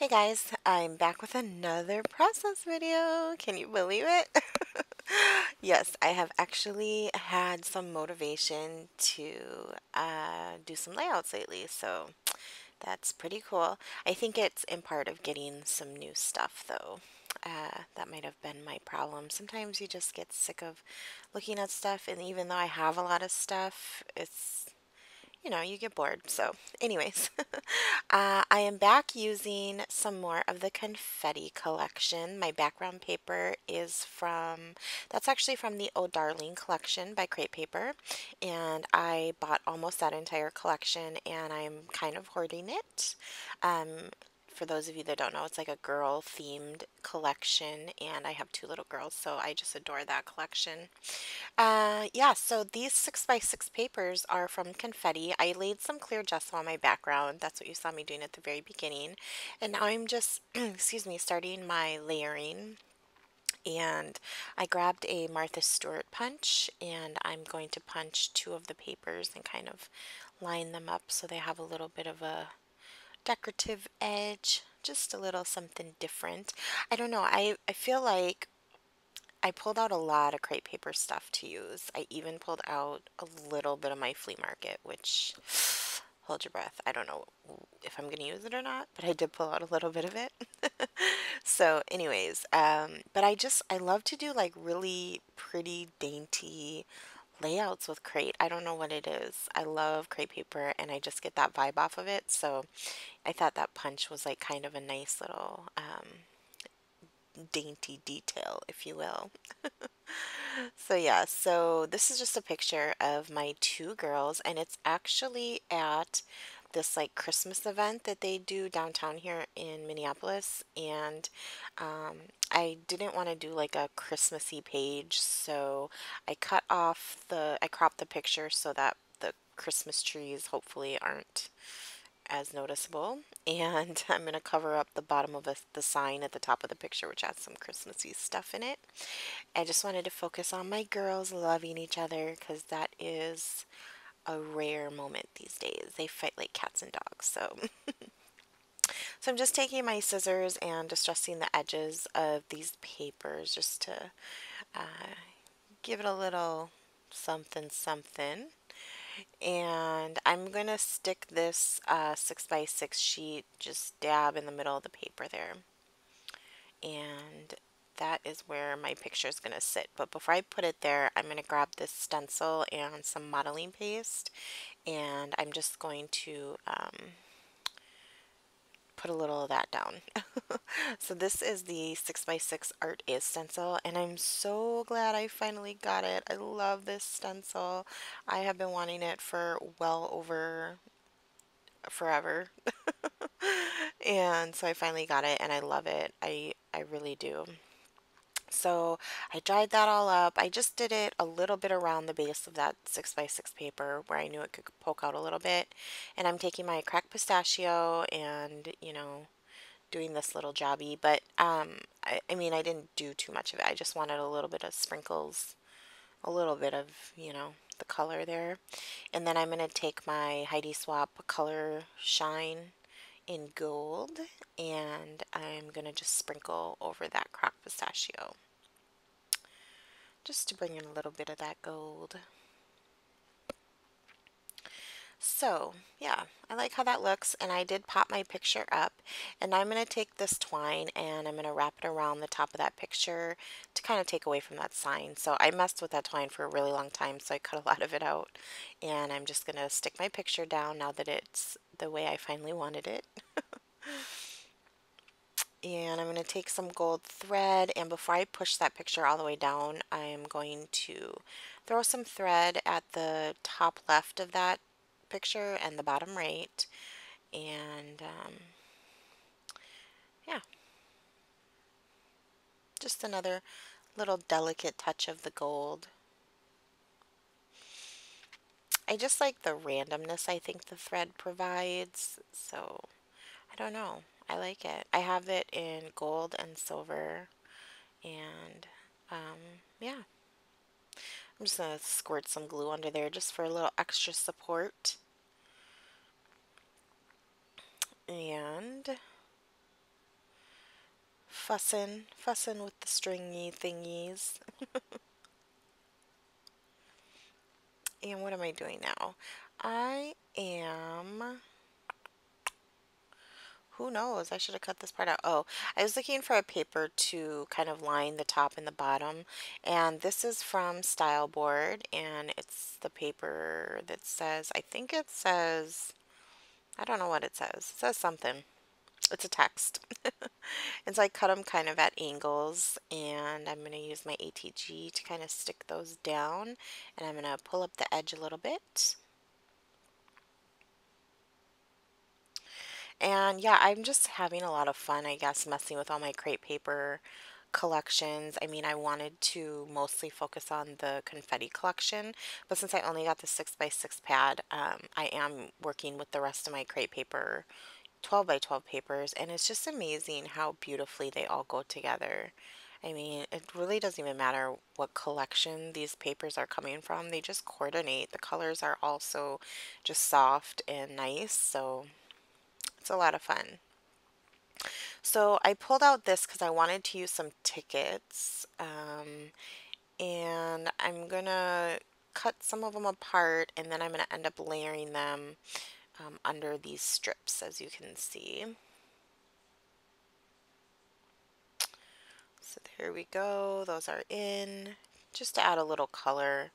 Hey guys, I'm back with another process video. Can you believe it? Yes, I have actually had some motivation to do some layouts lately, so that's pretty cool. I think it's in part of getting some new stuff though. That might have been my problem. Sometimes you just get sick of looking at stuff, and even though I have a lot of stuff, you get bored. So, anyways, I am back using some more of the confetti collection. My background paper is that's actually from the Oh Darling collection by Crate Paper. And I bought almost that entire collection and I'm kind of hoarding it. For those of you that don't know, it's like a girl themed collection, and I have two little girls, so I just adore that collection. Yeah, so these 6x6 papers are from Confetti. I laid some clear gesso on my background. That's what you saw me doing at the very beginning. And now I'm just, excuse me, starting my layering. And I grabbed a Martha Stewart punch, and I'm going to punch two of the papers and kind of line them up so they have a little bit of a decorative edge. Just a little something different. I don't know. I feel like I pulled out a lot of crate paper stuff to use. I even pulled out a little bit of my flea market, which, hold your breath. I don't know if I'm going to use it or not, but I did pull out a little bit of it. So, anyways, but I love to do like really pretty, dainty layouts with crate. I don't know what it is. I love crate paper and I just get that vibe off of it. So, I thought that punch was like kind of a nice little dainty detail, if you will. So yeah, so this is just a picture of my two girls, and it's actually at this like Christmas event that they do downtown here in Minneapolis. And I didn't want to do like a Christmassy page, so I cropped the picture so that the Christmas trees hopefully aren't as noticeable. And I'm going to cover up the bottom of the sign at the top of the picture, which has some Christmassy stuff in it. I just wanted to focus on my girls loving each other because that is a rare moment these days. They fight like cats and dogs. So I'm just taking my scissors and distressing the edges of these papers just to give it a little something something. And I'm going to stick this 6x6 sheet just dab in the middle of the paper there. And that is where my picture is going to sit. But before I put it there, I'm going to grab this stencil and some modeling paste, and I'm just going to put a little of that down. So this is the 6x6 Art Is stencil, and I'm so glad I finally got it. I love this stencil. I have been wanting it for well over forever. And so I finally got it and I love it. I really do. So I dried that all up. I just did it a little bit around the base of that 6x6 paper where I knew it could poke out a little bit. And I'm taking my cracked pistachio and, doing this little jobby. But I mean, I didn't do too much of it. I just wanted a little bit of sprinkles, a little bit of, the color there. And then I'm going to take my Heidi Swapp Color Shine in gold, and I'm going to just sprinkle over that cracked pistachio just to bring in a little bit of that gold. So, yeah, I like how that looks, and I did pop my picture up, and I'm going to take this twine and I'm going to wrap it around the top of that picture to kind of take away from that sign. So I messed with that twine for a really long time, so I cut a lot of it out, and I'm just going to stick my picture down now that it's the way I finally wanted it. And I'm going to take some gold thread, and before I push that picture all the way down, I'm going to throw some thread at the top left of that picture and the bottom right. And yeah, just another little delicate touch of the gold. I just like the randomness I think the thread provides, so I don't know. I like it. I have it in gold and silver, and yeah. I'm just going to squirt some glue under there just for a little extra support. And fussing with the stringy thingies. And what am I doing now? I am, who knows? I should have cut this part out. Oh, I was looking for a paper to kind of line the top and the bottom. And this is from Style Board, and it's the paper that says, I think it says, I don't know what it says. It says something. It's a text. And so I cut them kind of at angles, and I'm going to use my ATG to kind of stick those down, and I'm going to pull up the edge a little bit. And yeah, I'm just having a lot of fun, I guess, messing with all my crepe paper collections. I mean, I wanted to mostly focus on the confetti collection, but since I only got the 6x6 pad, I am working with the rest of my crepe paper 12 by 12 papers, and it's just amazing how beautifully they all go together. I mean, it really doesn't even matter what collection these papers are coming from, they just coordinate. The colors are also just soft and nice, so it's a lot of fun. So I pulled out this because I wanted to use some tickets, and I'm gonna cut some of them apart, and then I'm gonna end up layering them under these strips, as you can see. So there we go. Those are in. Just to add a little color,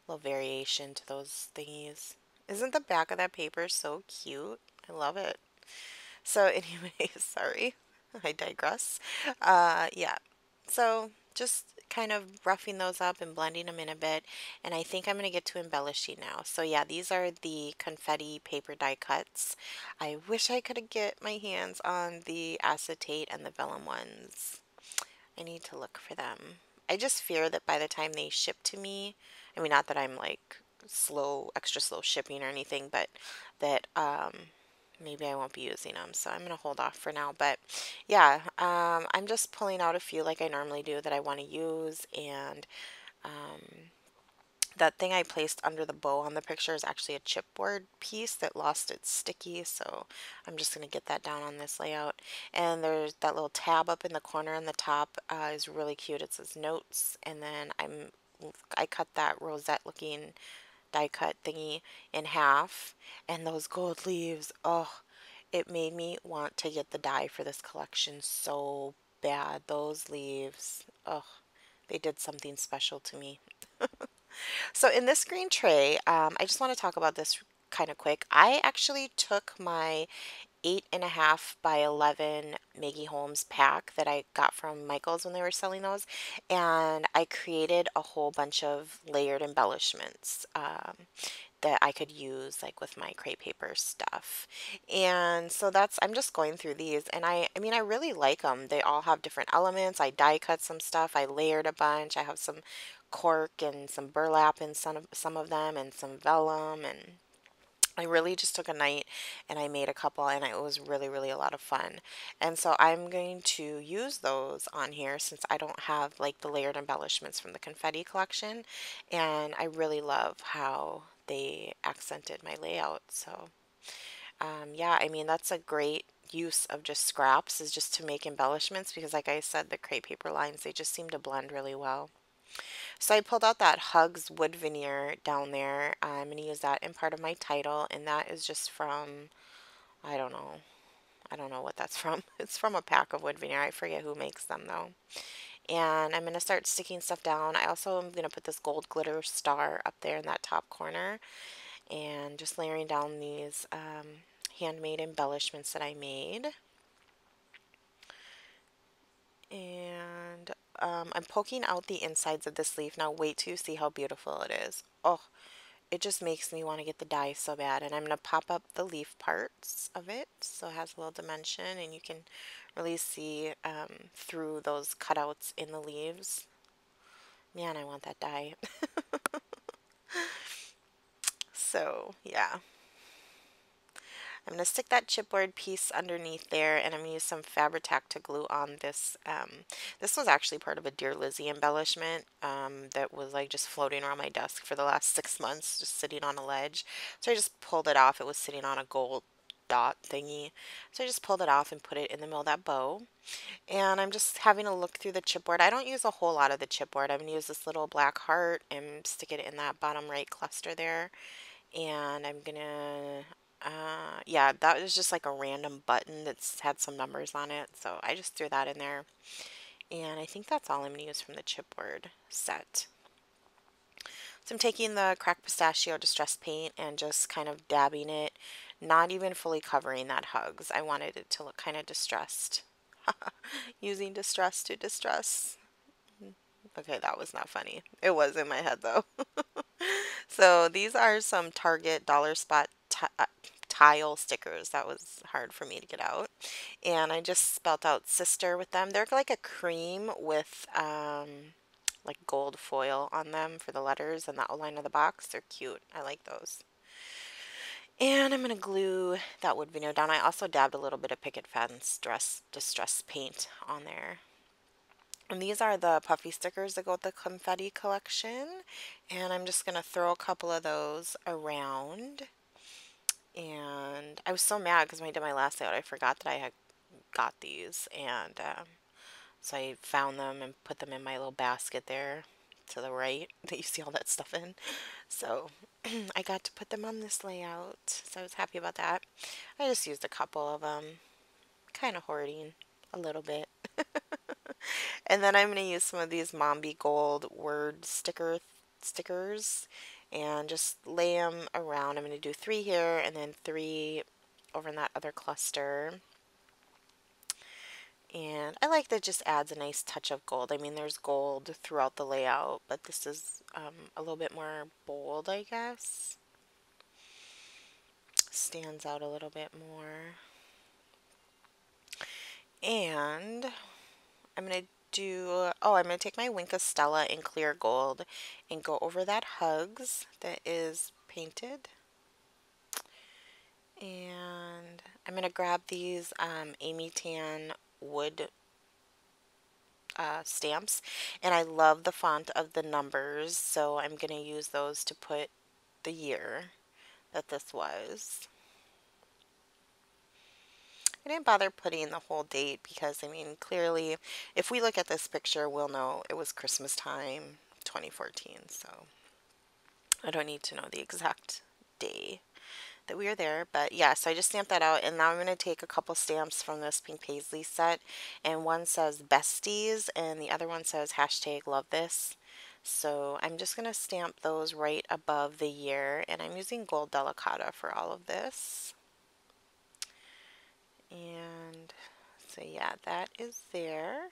a little variation to those thingies. Isn't the back of that paper so cute? I love it. So anyway, sorry, I digress. Yeah. So just kind of roughing those up and blending them in a bit. And I think I'm going to get to embellishing now. So yeah, these are the confetti paper die cuts. I wish I could get my hands on the acetate and the vellum ones. I need to look for them. I just fear that by the time they ship to me, I mean, not that I'm like slow, extra slow shipping or anything, but that maybe I won't be using them. So I'm going to hold off for now. But yeah, I'm just pulling out a few like I normally do that I want to use. And that thing I placed under the bow on the picture is actually a chipboard piece that lost its sticky, so I'm just going to get that down on this layout. And there's that little tab up in the corner on the top is really cute. It says notes, and then I cut that rosette looking die cut thingy in half, and those gold leaves, oh, it made me want to get the die for this collection so bad. Those leaves, oh, they did something special to me. So in this green tray, I just want to talk about this kind of quick. I actually took my 8.5 by 11 Maggie Holmes pack that I got from Michael's when they were selling those, and I created a whole bunch of layered embellishments that I could use like with my crepe paper stuff. And so I'm just going through these, and I mean I really like them. They all have different elements. I die cut some stuff, I layered a bunch. I have some cork and some burlap in some of them, and some vellum, and I really just took a night and I made a couple, and it was really, really a lot of fun. And so I'm going to use those on here since I don't have like the layered embellishments from the confetti collection. And I really love how they accented my layout. So yeah, I mean, that's a great use of just scraps, is just to make embellishments, because like I said, the crepe paper lines, they just seem to blend really well. So I pulled out that Hugs wood veneer down there. I'm going to use that in part of my title, and that is just from, I don't know. I don't know what that's from. It's from a pack of wood veneer. I forget who makes them though. And I'm going to start sticking stuff down. I also am going to put this gold glitter star up there in that top corner, and just layering down these handmade embellishments that I made. And I'm poking out the insides of this leaf. Now wait till you see how beautiful it is. Oh, it just makes me want to get the die so bad. And I'm going to pop up the leaf parts of it so it has a little dimension, and you can really see through those cutouts in the leaves. Man, I want that die. So yeah, I'm going to stick that chipboard piece underneath there, and I'm going to use some Fabri-Tac to glue on this. This was actually part of a Dear Lizzie embellishment that was like just floating around my desk for the last 6 months, just sitting on a ledge. So I just pulled it off. It was sitting on a gold dot thingy. So I just pulled it off and put it in the middle of that bow. And I'm just having a look through the chipboard. I don't use a whole lot of the chipboard. I'm going to use this little black heart and stick it in that bottom right cluster there. And I'm going to, yeah, that was just like a random button that's had some numbers on it. So I just threw that in there. And I think that's all I'm going to use from the chipboard set. So I'm taking the cracked pistachio distress paint and just kind of dabbing it, not even fully covering that hugs. I wanted it to look kind of distressed. Using distress to distress. Okay, that was not funny. It was in my head though. So these are some Target Dollar Spot tile stickers. That was hard for me to get out. And I just spelt out sister with them. They're like a cream with like gold foil on them for the letters and the outline of the box. They're cute. I like those. And I'm going to glue that wood veneer down. I also dabbed a little bit of picket fence distress paint on there. And these are the puffy stickers that go with the confetti collection. And I'm just going to throw a couple of those around. And I was so mad because when I did my last layout, I forgot that I had got these. And so I found them and put them in my little basket there to the right that you see all that stuff in. So I got to put them on this layout. So I was happy about that. I just used a couple of them. Kind of hoarding a little bit. And then I'm going to use some of these Mombi Gold word stickers and just lay them around. I'm going to do 3 here and then 3 over in that other cluster. And I like that it just adds a nice touch of gold. I mean, there's gold throughout the layout, but this is a little bit more bold, I guess. Stands out a little bit more. And I'm going to I'm going to take my Wink of Stella in clear gold and go over that hugs that is painted. And I'm going to grab these Amy Tan wood stamps, and I love the font of the numbers, so I'm going to use those to put the year that this was. I didn't bother putting the whole date because, I mean, clearly, if we look at this picture, we'll know it was Christmas time, 2014, so I don't need to know the exact day that we were there. But yeah, so I just stamped that out, and now I'm going to take a couple stamps from this Pink Paisley set, and one says besties and the other one says hashtag love this. So I'm just going to stamp those right above the year, and I'm using gold delicata for all of this. And so yeah, that is there.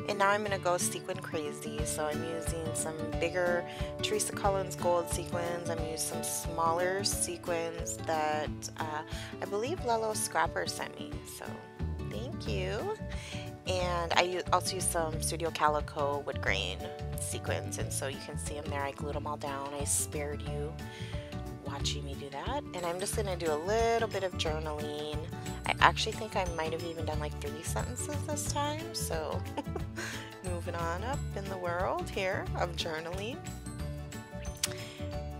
And now I'm going to go sequin crazy. So I'm using some bigger Teresa Collins gold sequins. I'm using some smaller sequins that I believe Lelo Scrapper sent me. So thank you. And I also use some Studio Calico wood grain sequins. And so you can see them there. I glued them all down. I spared you watching me do that. And I'm just going to do a little bit of journaling. I actually think I might have even done like 3 sentences this time. So moving on up in the world here of journaling.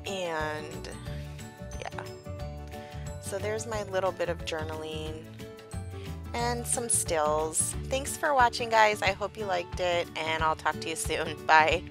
And yeah, so there's my little bit of journaling and some stills. Thanks for watching, guys. I hope you liked it, and I'll talk to you soon. Bye.